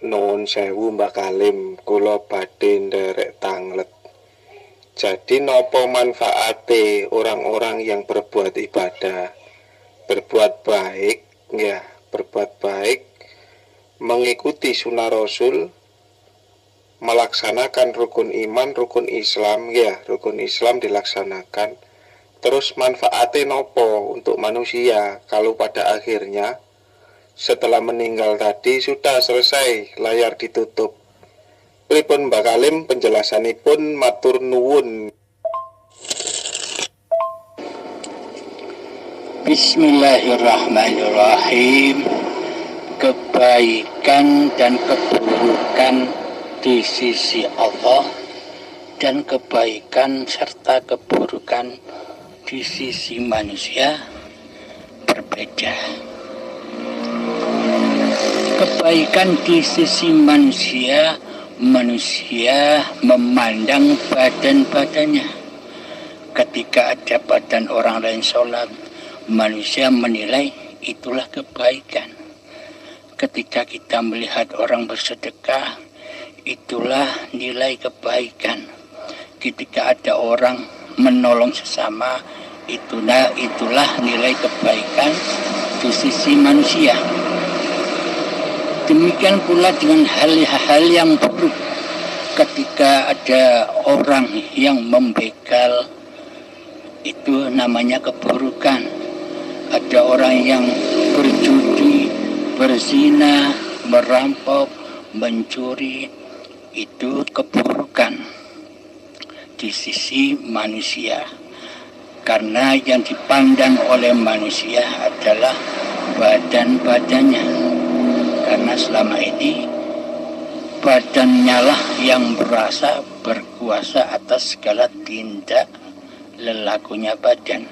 Nuwun sewu Mbak Kalim, kula badhe nderek tanglet. Jadi nopo manfaate orang-orang yang berbuat ibadah, berbuat baik, ya, berbuat baik, mengikuti sunnah Rasul, melaksanakan rukun iman, rukun Islam, ya, rukun Islam dilaksanakan. Terus manfaate nopo untuk manusia kalau pada akhirnya setelah meninggal tadi sudah selesai, layar ditutup. Pripun Mbak Kalim penjelasanipun, matur nuwun. Bismillahirrahmanirrahim. Kebaikan dan keburukan di sisi Allah dan kebaikan serta keburukan di sisi manusia berbeda. Kebaikan di sisi manusia, manusia memandang badan-badannya. Ketika ada badan orang lain sholat, manusia menilai itulah kebaikan. Ketika kita melihat orang bersedekah, itulah nilai kebaikan. Ketika ada orang menolong sesama, itulah nilai kebaikan di sisi manusia. Demikian pula dengan hal-hal yang buruk. Ketika ada orang yang membegal, itu namanya keburukan. Ada orang yang berjudi, berzina, merampok, mencuri, itu keburukan di sisi manusia. Karena yang dipandang oleh manusia adalah badan-badannya. Karena selama ini badannya lah yang berasa berkuasa atas segala tindak lelakunya badan.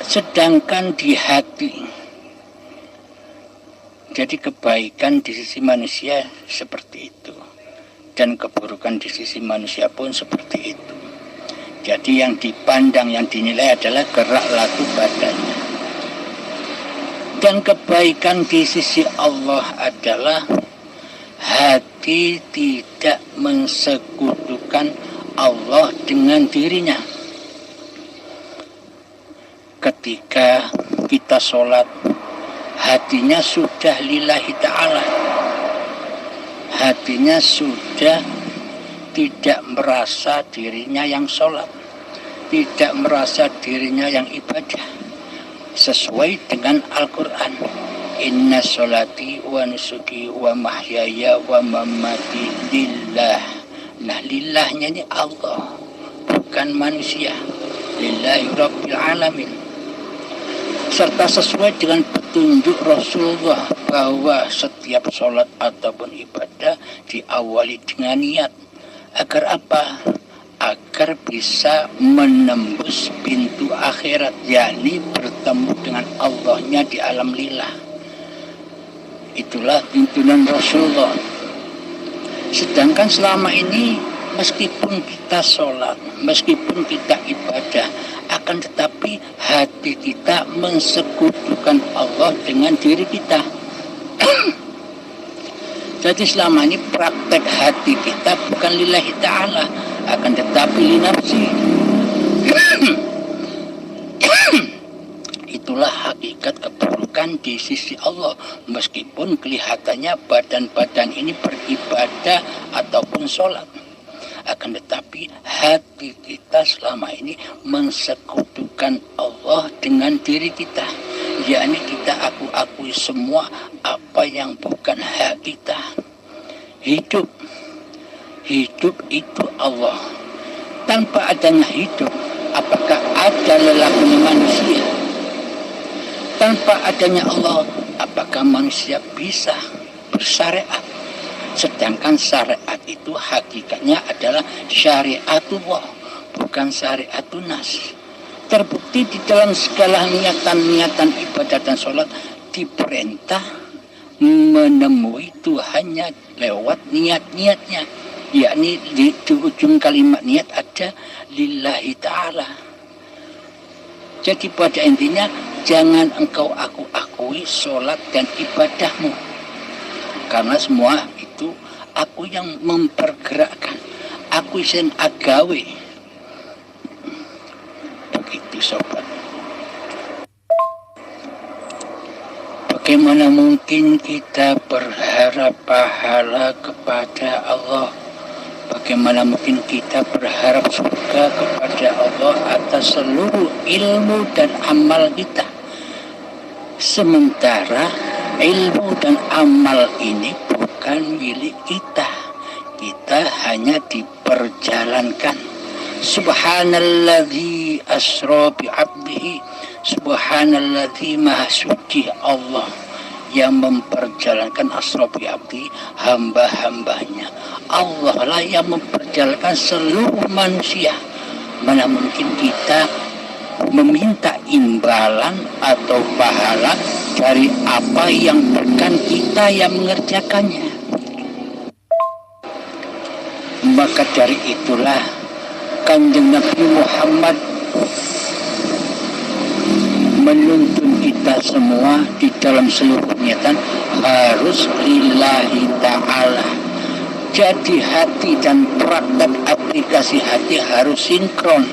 Sedangkan di hati, jadi kebaikan di sisi manusia seperti itu, dan keburukan di sisi manusia pun seperti itu. Jadi yang dipandang, yang dinilai adalah gerak laku badannya. Dan kebaikan di sisi Allah adalah hati tidak mensekutukan Allah dengan dirinya. Ketika kita sholat, hatinya sudah lillahi ta'ala. Hatinya sudah tidak merasa dirinya yang sholat, tidak merasa dirinya yang ibadah. Sesuai dengan Al-Quran, inna sholati wa nusuki wa mahyaya wa mamati lillah. Nah, lillahnya ini Allah, bukan manusia. Lillahi rabbil alamin. Serta sesuai dengan petunjuk Rasulullah bahwa setiap sholat ataupun ibadah diawali dengan niat. Agar apa? Agar bisa menembus pintu akhirat, yakni bertemu dengan Allahnya di alam lillah. Itulah tuntunan Rasulullah. Sedangkan selama ini meskipun kita sholat, meskipun kita ibadah, akan tetapi hati kita mensekutukan Allah dengan diri kita. Jadi selama ini praktek hati kita bukan lillahi ta'ala, akan tetapi linafsi. Itulah hakikat keburukan di sisi Allah. Meskipun kelihatannya badan-badan ini beribadah ataupun sholat, akan tetapi hati kita selama ini mensekutukan Allah dengan diri kita, yakni kita akui semua apa yang bukan hak kita. Hidup itu Allah. Tanpa adanya hidup, apakah ada lelakunya manusia? Tanpa adanya Allah, apakah manusia bisa bersyariat? Sedangkan syariat itu hakikatnya adalah syariatullah, bukan syariatun nas. Terbukti di dalam segala niatan-niatan ibadah dan sholat diperintah menemui Tuhannya lewat niat-niatnya, yakni di ujung kalimat niat ada lillahi ta'ala. Jadi pada intinya jangan engkau akui sholat dan ibadahmu, karena semua itu aku yang mempergerakkan, aku yang agawe. Begitu sobat. Bagaimana mungkin kita berharap pahala kepada Allah? Bagaimana mungkin kita berharap surga kepada Allah atas seluruh ilmu dan amal kita? Sementara ilmu dan amal ini bukan milik kita. Kita hanya diperjalankan. Subhanalladzi asra bi'abdihi. Subhanalladzi maha suci Allah yang memperjalankan asra bi'abdi, hamba-hambanya. Allah lah yang memperjalankan seluruh manusia. Mana mungkin kita meminta imbalan atau pahala dari apa yang bukan kita yang mengerjakannya. Maka dari itulah Kanjeng Nabi Muhammad menuntun kita semua di dalam seluruh niatan harus lillahi ta'ala. Jadi hati dan praktek aplikasi hati harus sinkron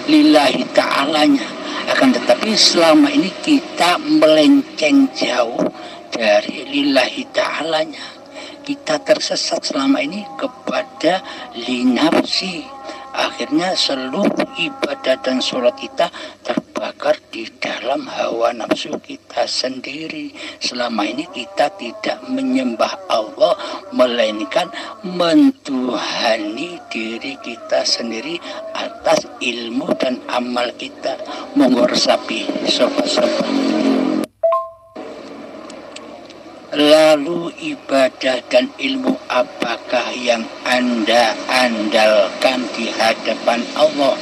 lillahi ta'alanya. Akan tetapi selama ini kita melenceng jauh dari lillahi ta'alanya. Kita tersesat selama ini kepada linafsi. Akhirnya seluruh ibadah dan sholat kita terbakar di dalam hawa nafsu kita sendiri. Selama ini kita tidak menyembah Allah, melainkan mentuhani diri kita sendiri atas ilmu dan amal kita. Monggo resapi sobat-sobat. Lalu ibadah dan ilmu apakah yang Anda andalkan di hadapan Allah,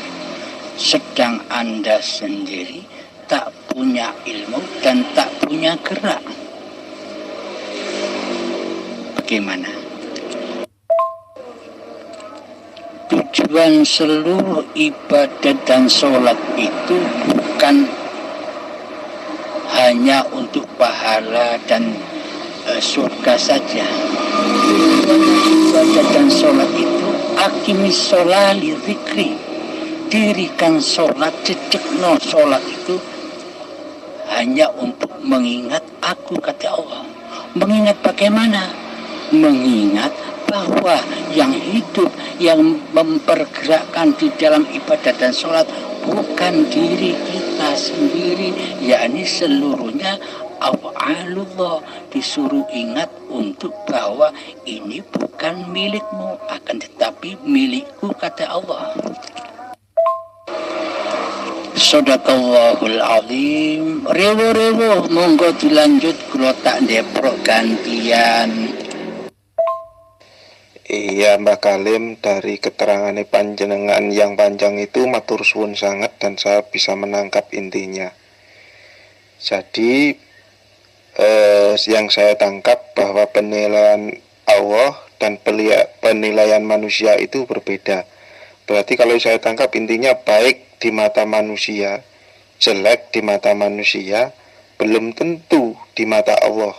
sedang Anda sendiri tak punya ilmu dan tak punya gerak? Bagaimana? Tujuan seluruh ibadah dan sholat itu bukan hanya untuk pahala dan surga saja. Ibadah dan sholat itu akimis sholali zikri, dirikan sholat, cecekno sholat itu hanya untuk mengingat aku, kata Allah. Mengingat bagaimana? Mengingat bahwa yang hidup, yang mempergerakkan di dalam ibadah dan sholat bukan diri kita sendiri, yakni seluruhnya Allah. Disuruh ingat untuk bahwa ini bukan milikmu, akan tetapi milikku, kata Allah. Shadaqallahul azim. Rewo-rewo monggo dilanjut, kula tak ndeprok gantian. Iya Mbak Kalim, dari keterangannya panjenengan yang panjang itu matur suwun sangat dan saya bisa menangkap intinya. Jadi yang saya tangkap bahwa penilaian Allah dan penilaian manusia itu berbeda. Berarti kalau saya tangkap intinya baik di mata manusia, jelek di mata manusia, belum tentu di mata Allah.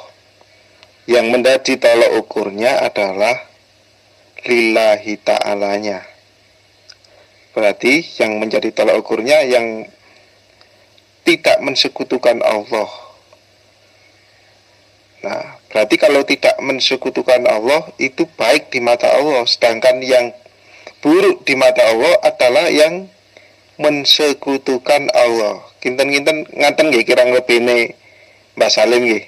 Yang menjadi tolak ukurnya adalah lillahi ta'alanya. Berarti yang menjadi tolak ukurnya yang tidak mensekutukan Allah. Nah, berarti kalau tidak mensekutukan Allah itu baik di mata Allah, sedangkan yang buruk di mata Allah adalah yang mensekutukan Allah. Kinten-kinten ngaten nggih kirang lebihne Mbak Salim nggih.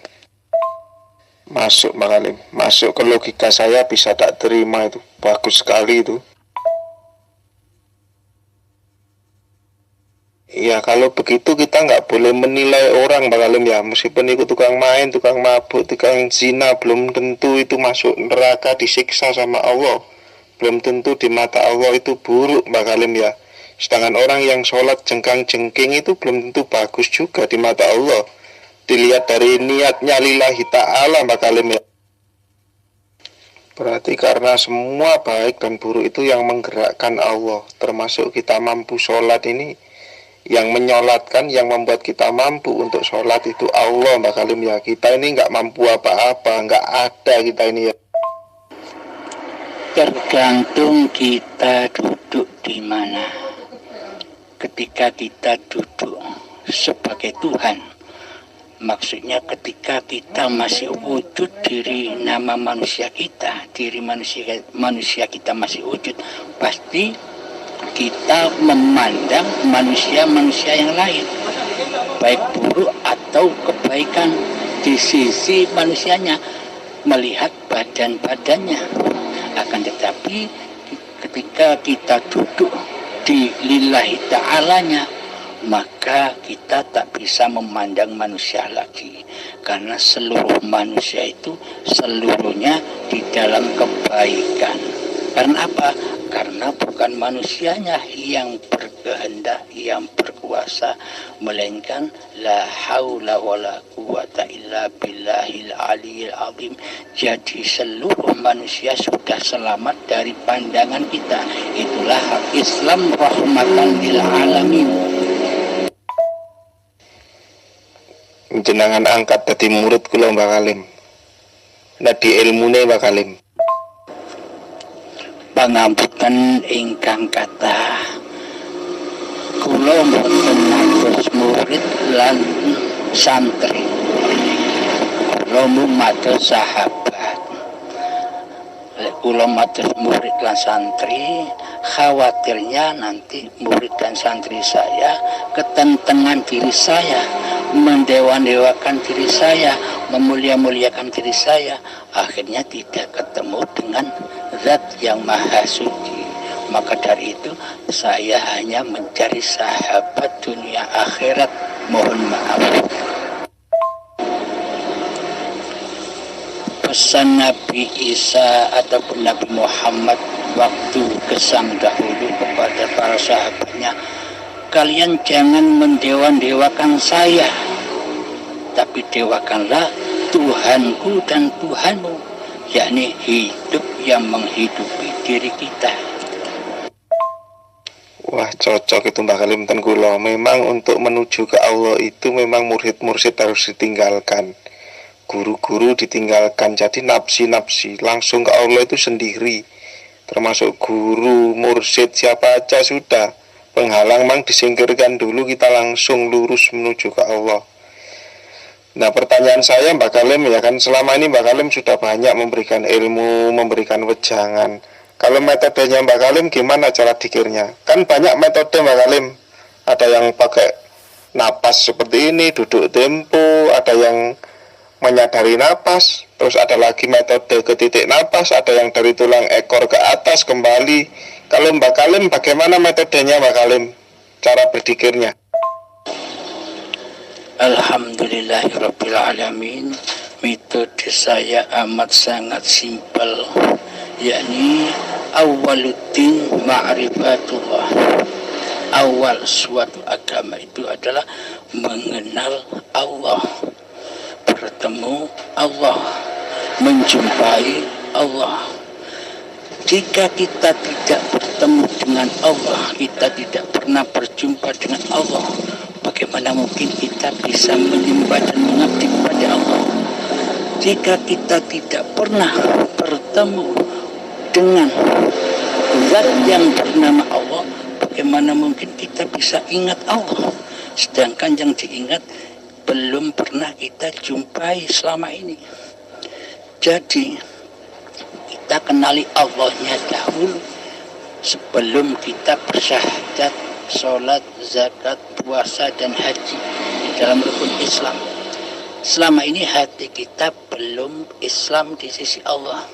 Masuk Mbak Salim, masuk ke logika saya, bisa tak terima itu. Bagus sekali itu. Ya kalau begitu kita nggak boleh menilai orang Mbak Alim ya. Meskipun itu tukang main, tukang mabuk, tukang zina, belum tentu itu masuk neraka disiksa sama Allah. Belum tentu di mata Allah itu buruk Mbak Alim ya. Sedangkan orang yang sholat jengkang-jengking itu belum tentu bagus juga di mata Allah. Dilihat dari niatnya lillahi ta'ala Mbak Alim ya. Berarti karena semua baik dan buruk itu yang menggerakkan Allah. Termasuk kita mampu sholat ini, Yang menyolatkan, yang membuat kita mampu untuk sholat itu Allah Mbak Kalim ya. Kita ini nggak mampu apa-apa, nggak ada kita ini ya. Tergantung kita duduk di mana. Ketika kita duduk sebagai Tuhan, maksudnya ketika kita masih wujud diri nama manusia kita, diri manusia kita masih wujud, pasti kita memandang manusia-manusia yang lain, baik buruk atau kebaikan di sisi manusianya, melihat badan-badannya. Akan tetapi ketika kita duduk di lillahi ta'alanya, maka kita tak bisa memandang manusia lagi, karena seluruh manusia itu seluruhnya di dalam kebaikan. Karena apa? Karena bukan manusianya yang berkehendak, yang berkuasa, melainkan la haula wala quwata illa billahil aliyil azim. Jadi seluruh manusia sudah selamat dari pandangan kita. Itulah Islam rahmatan lil alamin. Jenengan angkat dadi murid kula Mbak Kalim. Nadi ilmune Mbak Kalim. Pangambutan ingkang kathah, kula mboten mados murid lan santri, kula mados sahabat. Lek kula mados murid lan santri, khawatirnya nanti murid dan santri saya ketentengan diri saya, mendewa-dewakan diri saya, memulia-muliakan diri saya, akhirnya tidak ketemu dengan Zat yang Maha Suci. Maka dari itu saya hanya mencari sahabat dunia akhirat. Mohon maaf. Pesan Nabi Isa ataupun Nabi Muhammad waktu kesang dahulu kepada para sahabatnya, kalian jangan mendewa-dewakan saya, tapi dewakanlah Tuhanku dan Tuhanmu, yakni hidup yang menghidupi diri kita. Wah cocok itu Mbak Kalim ten kula. Memang untuk menuju ke Allah itu memang murid-mursid harus ditinggalkan, guru-guru ditinggalkan. Jadi nafsi-nafsi langsung ke Allah itu sendiri. Termasuk guru, mursyid, siapa aja sudah. Penghalang memang disingkirkan dulu, kita langsung lurus menuju ke Allah. Nah pertanyaan saya Mbak Kalim ya kan, selama ini Mbak Kalim sudah banyak memberikan ilmu, memberikan wejangan. Kalau metodenya Mbak Kalim gimana cara dikirnya? Kan banyak metode Mbak Kalim. Ada yang pakai napas seperti ini, duduk tempo, ada yang menyadari napas, terus ada lagi metode ke titik napas, ada yang dari tulang ekor ke atas kembali. Kalau Mbak Kalim bagaimana metodenya Mbak Kalim? Cara berdikirnya? Alhamdulillahirabbil alamin. Metode saya amat sangat simpel, yakni awaluddin ma'rifatullah. Awal suatu agama itu adalah mengenal Allah, bertemu Allah, menjumpai Allah. Jika kita tidak bertemu dengan Allah, kita tidak pernah berjumpa dengan Allah, bagaimana mungkin kita bisa menyembah dan mengabdi kepada Allah? Jika kita tidak pernah bertemu dengan Zat yang bernama Allah, bagaimana mungkin kita bisa ingat Allah? Sedangkan yang diingat belum pernah kita jumpai selama ini. Jadi kita kenali Allahnya dahulu sebelum kita bersyahadat, sholat, zakat, puasa, dan haji di dalam rukun Islam. Selama ini hati kita belum Islam di sisi Allah,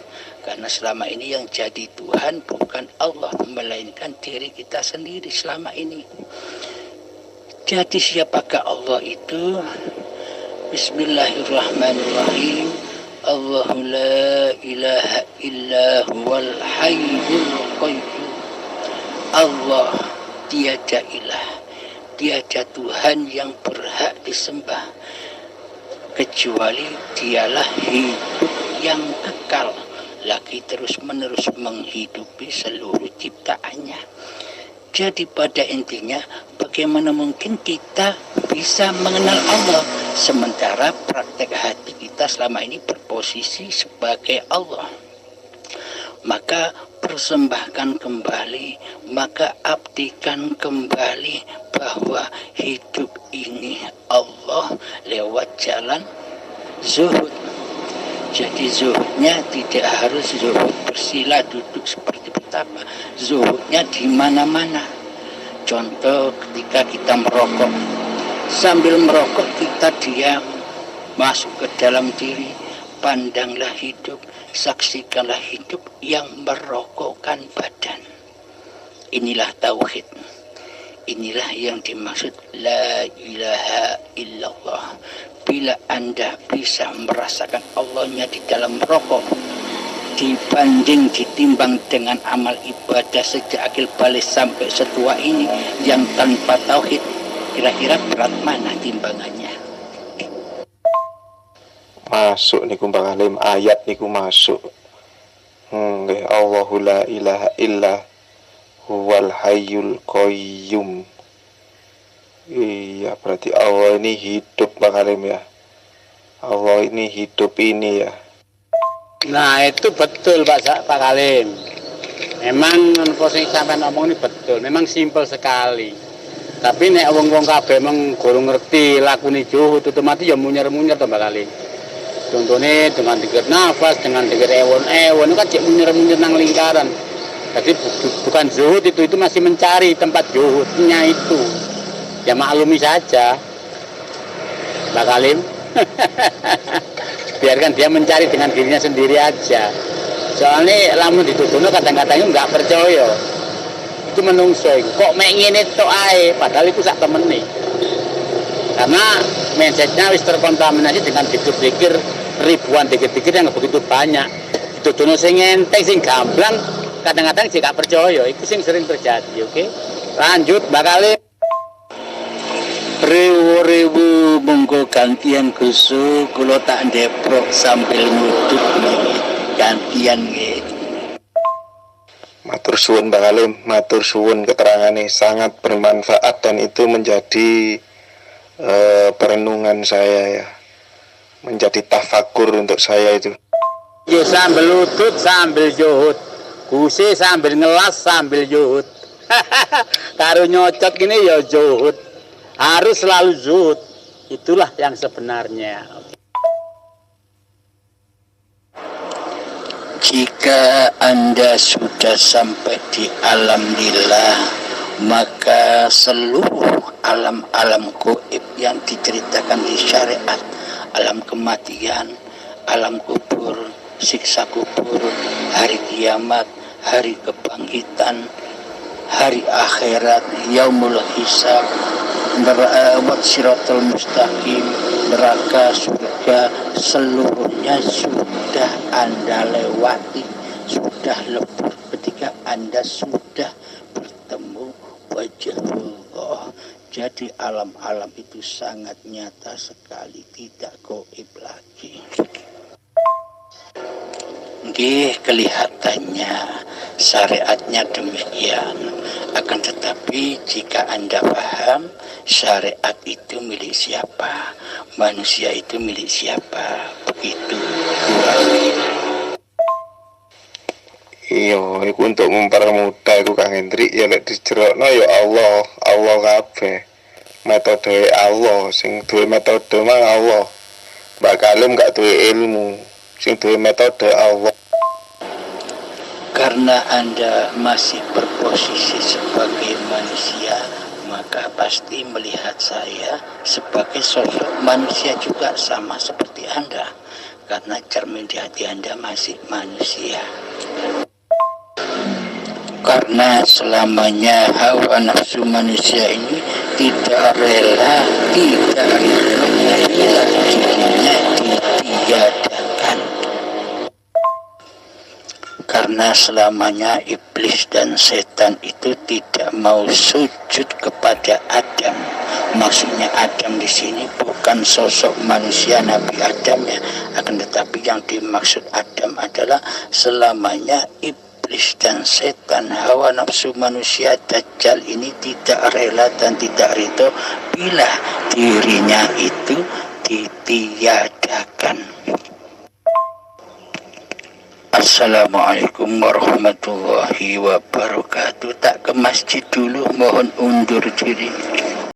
karena selama ini yang jadi Tuhan bukan Allah, melainkan diri kita sendiri selama ini. Jadi siapakah Allah itu? Bismillahirrahmanirrahim. Allahu la ilaha illa huwal hayyul qayyum. Allah tiada ilah, tiada Tuhan yang berhak disembah kecuali dialah hidup yang kekal, lagi terus menerus menghidupi seluruh ciptaannya. Jadi pada intinya, bagaimana mungkin kita bisa mengenal Allah sementara praktek hati kita selama ini berposisi sebagai Allah. Maka persembahkan kembali, maka abdikan kembali bahwa hidup ini Allah lewat jalan zuhud. Jadi zuhudnya tidak harus zuhud bersila duduk seperti betapa. Zuhudnya di mana-mana. Contoh ketika kita merokok. Sambil merokok kita diam, masuk ke dalam diri, pandanglah hidup, saksikanlah hidup yang merokokkan badan. Inilah tauhid. Inilah yang dimaksud la ilaha illallah. Bila Anda bisa merasakan Allahnya di dalam rokok, ditimbang dengan amal ibadah sejak akil balik sampai setua ini yang tanpa tauhid, kira-kira berat mana timbangannya? Masuk niku Mbak Alim, ayat niku masuk. Allahu la ilaha illa huwal hayyul qayyum. Iya, berarti Allah ini hidup Mbak Alim ya. Allah ini hidup ini ya. Nah itu betul Pak Kalim. Memang posisi sampean ngomong ini betul. Memang simpel sekali. Tapi nek wong-wong kabeh memang kurang ngerti lakune zuhud otomatis ya munyer-munyer to Mbak Kalim. Contohnya dengan dikir nafas, dengan dikir ewon kan cek munyer-munyer nang lingkaran. Jadi bukan zuhud itu masih mencari tempat zuhudnya itu. Ya maklumi saja Mbak Kalim. Biarkan dia mencari dengan dirinya sendiri aja. Soalnya lamun dituduhno kadang-kadang nggak percaya. Itu menungso kok mek ngene tok ae padahal itu sak temene. Karena mindsetnya wis terkontaminasi dengan pikir-pikir ribuan pikir-pikir yang begitu banyak. Dituduhno sing enteng sing gamblang kadang-kadang jika percaya itu sing sering terjadi. Oke. Lanjut Mbak Kalim. Rewu-rewu monggo gantian gusu kula tak ndeprok sambil nguduk gantian nggih. Matur suwun Mbak Alim, matur suwun keterangannya sangat bermanfaat dan itu menjadi perenungan saya ya. Menjadi tafakur untuk saya itu. Ya sambil lutut sambil zuhud. Guse sambil ngelas sambil zuhud. Karo nyocot gini ya zuhud. Harus selalu zuhud. Itulah yang sebenarnya. Jika Anda sudah sampai di alam lillah, maka seluruh alam-alam gaib yang diceritakan di syariat, alam kematian, alam kubur, siksa kubur, hari kiamat, hari kebangkitan, hari akhirat, yaumul hisab, siratal mustaqim, neraka, surga, seluruhnya sudah Anda lewati, sudah lebur ketika Anda sudah bertemu wajah Allah. Jadi alam-alam itu sangat nyata sekali, tidak gaib lagi. Nggih, kelihatannya syariatnya demikian. Akan tetapi jika Anda paham syariat itu milik siapa, manusia itu milik siapa, begitu kurang. Iya, itu untuk mempermudah itu Kang Hendrik ya lek dijerokno ya Allah kabeh. Metode Allah, sing duwe metode mah Allah. Mbak Kalim gak duwe ilmu, sing duwe metode Allah. Karena Anda masih berposisi sebagai manusia, maka pasti melihat saya sebagai sosok manusia juga sama seperti Anda. Karena cermin di hati Anda masih manusia. Karena selamanya hawa nafsu manusia ini tidak rela dirinya ditiadakan. Karena selamanya iblis dan setan itu tidak mau sujud kepada Adam. Maksudnya Adam di sini bukan sosok manusia Nabi Adam ya, akan tetapi yang dimaksud Adam adalah selamanya iblis iblis dan setan, hawa nafsu manusia, dajjal ini tidak rela dan tidak ridho bila dirinya itu ditiadakan. Assalamualaikum warahmatullahi wabarakatuh. Tak ke masjid dulu, mohon undur diri.